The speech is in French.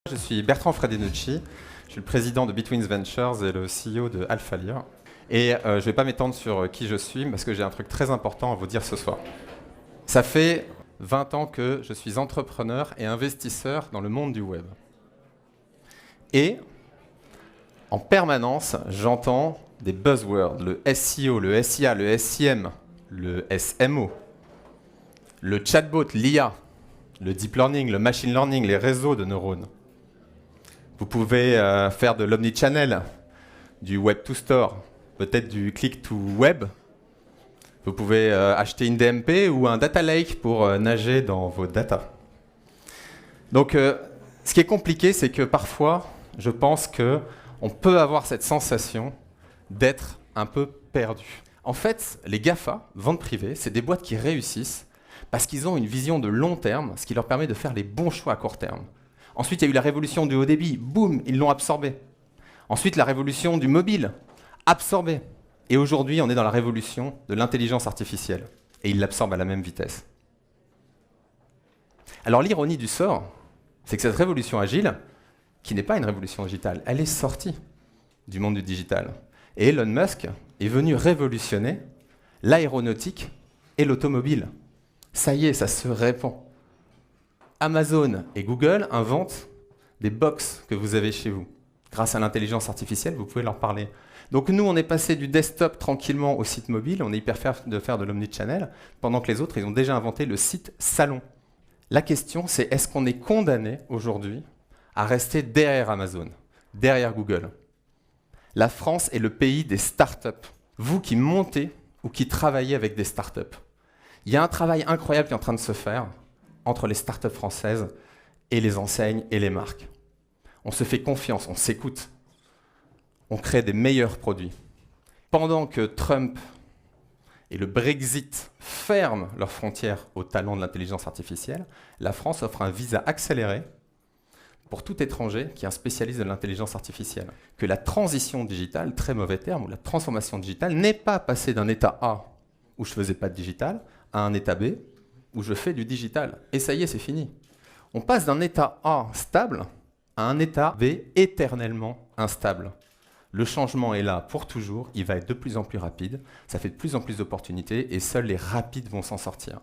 Je suis Bertrand Fredinucci, je suis le président de Between Ventures et le CEO de AlphaLear. Et je ne vais pas m'étendre sur qui je suis parce que j'ai un truc très important à vous dire ce soir. Ça fait 20 ans que je suis entrepreneur et investisseur dans le monde du web. Et en permanence, j'entends des buzzwords, le SEO, le SIA, le SIM, le SMO, le chatbot, l'IA, le deep learning, le machine learning, les réseaux de neurones. Vous pouvez faire de l'omnichannel, du web to store, peut-être du click to web. Vous pouvez acheter une DMP ou un data lake pour nager dans vos data. Donc, ce qui est compliqué, c'est que parfois, je pense qu'on peut avoir cette sensation d'être un peu perdu. En fait, les GAFA, vente privée, c'est des boîtes qui réussissent parce qu'ils ont une vision de long terme, ce qui leur permet de faire les bons choix à court terme. Ensuite, il y a eu la révolution du haut débit. Boum, ils l'ont absorbé. Ensuite, la révolution du mobile. Absorbé. Et aujourd'hui, on est dans la révolution de l'intelligence artificielle. Et ils l'absorbent à la même vitesse. Alors, l'ironie du sort, c'est que cette révolution agile, qui n'est pas une révolution digitale, elle est sortie du monde du digital. Et Elon Musk est venu révolutionner l'aéronautique et l'automobile. Ça y est, ça se répand. Amazon et Google inventent des box que vous avez chez vous. Grâce à l'intelligence artificielle, vous pouvez leur parler. Donc nous, on est passé du desktop tranquillement au site mobile, on est hyper fiers de faire de l'omnichannel, pendant que les autres, ils ont déjà inventé le site salon. La question, c'est est-ce qu'on est condamné aujourd'hui à rester derrière Amazon, derrière Google? La France est le pays des startups. Vous qui montez ou qui travaillez avec des startups, il y a un travail incroyable qui est en train de se faire entre les startups françaises et les enseignes et les marques. On se fait confiance, on s'écoute. On crée des meilleurs produits. Pendant que Trump et le Brexit ferment leurs frontières au talent de l'intelligence artificielle, la France offre un visa accéléré pour tout étranger qui est un spécialiste de l'intelligence artificielle. Que la transition digitale, très mauvais terme, ou la transformation digitale, n'est pas passée d'un état A, où je ne faisais pas de digital, à un état B, où je fais du digital. Et ça y est, c'est fini. On passe d'un état A stable à un état B éternellement instable. Le changement est là pour toujours, il va être de plus en plus rapide, ça fait de plus en plus d'opportunités et seuls les rapides vont s'en sortir.